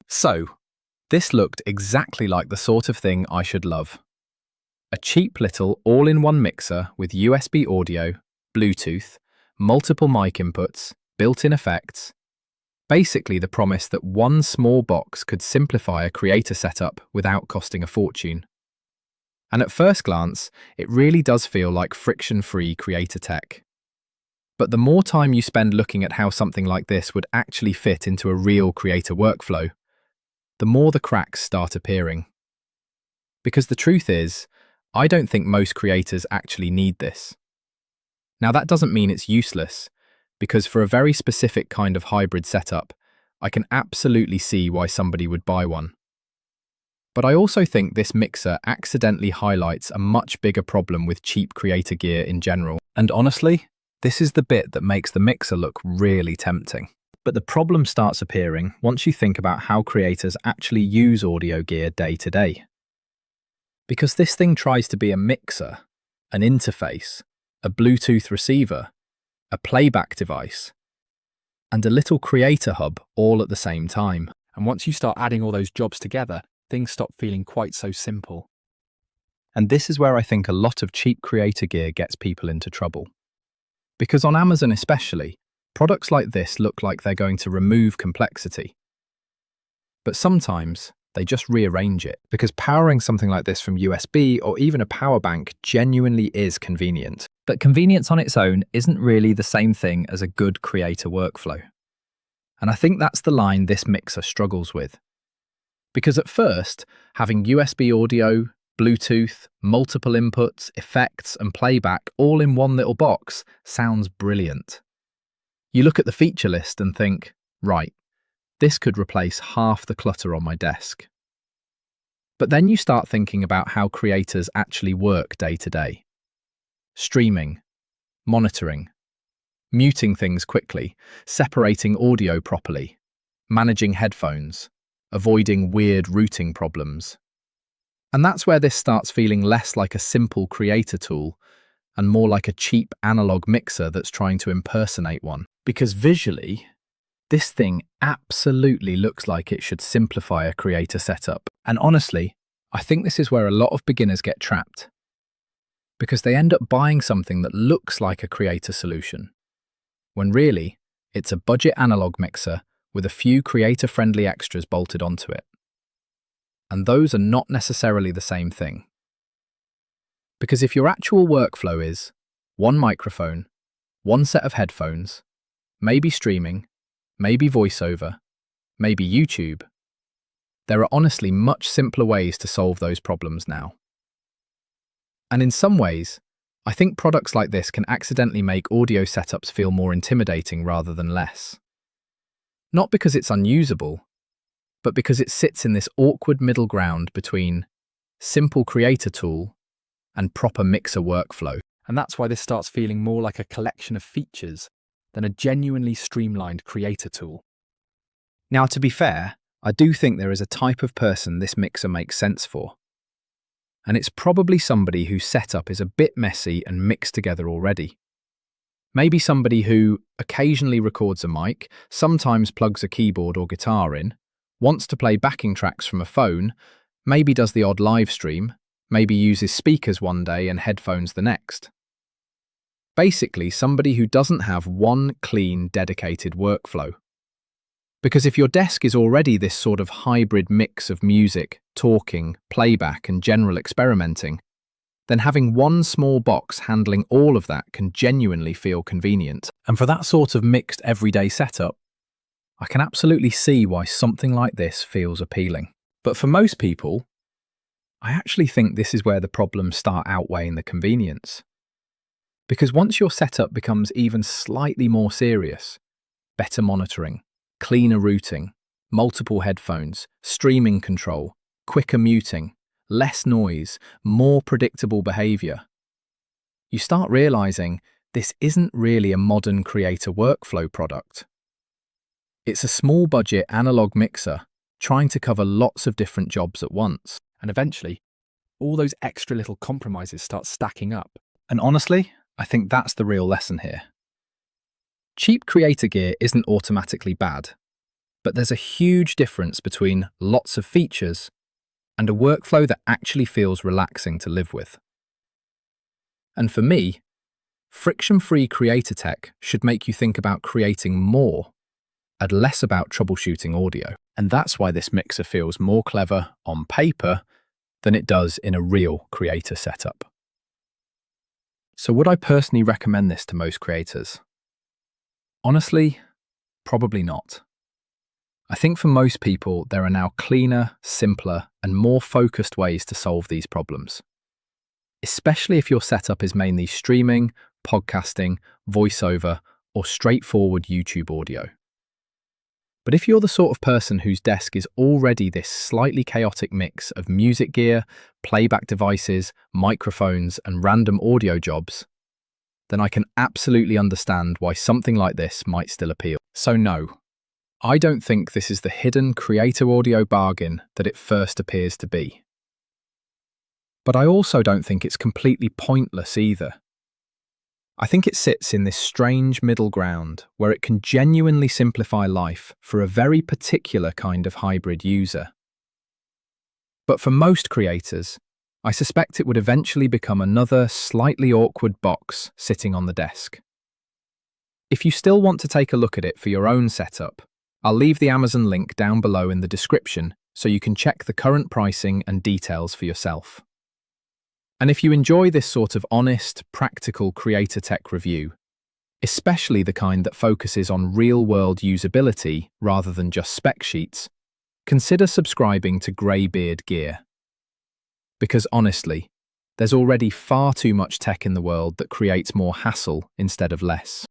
So, this looked exactly like the sort of thing I should love. A cheap little all-in-one mixer with USB audio, Bluetooth, multiple mic inputs, built-in effects. Basically the promise that one small box could simplify a creator setup without costing a fortune. And at first glance, it really does feel like friction-free creator tech. But the more time you spend looking at how something like this would actually fit into a real creator workflow, the more the cracks start appearing. Because the truth is, I don't think most creators actually need this. Now that doesn't mean it's useless, because for a very specific kind of hybrid setup, I can absolutely see why somebody would buy one. But I also think this mixer accidentally highlights a much bigger problem with cheap creator gear in general. And honestly, this is the bit that makes the mixer look really tempting. But the problem starts appearing once you think about how creators actually use audio gear day to day. Because this thing tries to be a mixer, an interface, a Bluetooth receiver, a playback device, and a little creator hub all at the same time. And once you start adding all those jobs together, things stop feeling quite so simple. And this is where I think a lot of cheap creator gear gets people into trouble. Because on Amazon especially, products like this look like they're going to remove complexity. But sometimes they just rearrange it, because powering something like this from USB or even a power bank genuinely is convenient. But convenience on its own isn't really the same thing as a good creator workflow. And I think that's the line this mixer struggles with. Because at first, having USB audio, Bluetooth, multiple inputs, effects, and playback all in one little box sounds brilliant. You look at the feature list and think, right, this could replace half the clutter on my desk. But then you start thinking about how creators actually work day to day. Streaming, monitoring, muting things quickly, separating audio properly, managing headphones, avoiding weird routing problems. And that's where this starts feeling less like a simple creator tool and more like a cheap analog mixer that's trying to impersonate one. Because visually, this thing absolutely looks like it should simplify a creator setup. And honestly, I think this is where a lot of beginners get trapped. Because they end up buying something that looks like a creator solution, when really, it's a budget analog mixer with a few creator-friendly extras bolted onto it. And those are not necessarily the same thing. Because if your actual workflow is one microphone, one set of headphones, maybe streaming, maybe voiceover, maybe YouTube, there are honestly much simpler ways to solve those problems now. And in some ways, I think products like this can accidentally make audio setups feel more intimidating rather than less. Not because it's unusable, but because it sits in this awkward middle ground between simple creator tool and proper mixer workflow. And that's why this starts feeling more like a collection of features than a genuinely streamlined creator tool. Now, to be fair, I do think there is a type of person this mixer makes sense for. And it's probably somebody whose setup is a bit messy and mixed together already. Maybe somebody who occasionally records a mic, sometimes plugs a keyboard or guitar in, wants to play backing tracks from a phone, maybe does the odd live stream, maybe uses speakers one day and headphones the next. Basically, somebody who doesn't have one clean, dedicated workflow. Because if your desk is already this sort of hybrid mix of music, talking, playback, and general experimenting, then having one small box handling all of that can genuinely feel convenient. And for that sort of mixed everyday setup, I can absolutely see why something like this feels appealing. But for most people, I actually think this is where the problems start outweighing the convenience. Because once your setup becomes even slightly more serious, better monitoring, cleaner routing, multiple headphones, streaming control, quicker muting, less noise, more predictable behavior, you start realizing this isn't really a modern creator workflow product. It's a small budget analog mixer trying to cover lots of different jobs at once. And eventually, all those extra little compromises start stacking up. And honestly, I think that's the real lesson here. Cheap creator gear isn't automatically bad, But there's a huge difference between lots of features and a workflow that actually feels relaxing to live with. And for me, friction-free creator tech should make you think about creating more and less about troubleshooting audio. And that's why this mixer feels more clever on paper than it does in a real creator setup. So would I personally recommend this to most creators? Honestly, probably not. I think for most people, there are now cleaner, simpler, and more focused ways to solve these problems. Especially if your setup is mainly streaming, podcasting, voiceover, or straightforward YouTube audio. But if you're the sort of person whose desk is already this slightly chaotic mix of music gear, playback devices, microphones, and random audio jobs, then I can absolutely understand why something like this might still appeal. So no, I don't think this is the hidden creator audio bargain that it first appears to be. But I also don't think it's completely pointless either. I think it sits in this strange middle ground where it can genuinely simplify life for a very particular kind of hybrid user. But for most creators, I suspect it would eventually become another slightly awkward box sitting on the desk. If you still want to take a look at it for your own setup, I'll leave the Amazon link down below in the description so you can check the current pricing and details for yourself. And if you enjoy this sort of honest, practical creator tech review, especially the kind that focuses on real-world usability rather than just spec sheets, consider subscribing to Greybeard Gear. Because honestly, there's already far too much tech in the world that creates more hassle instead of less.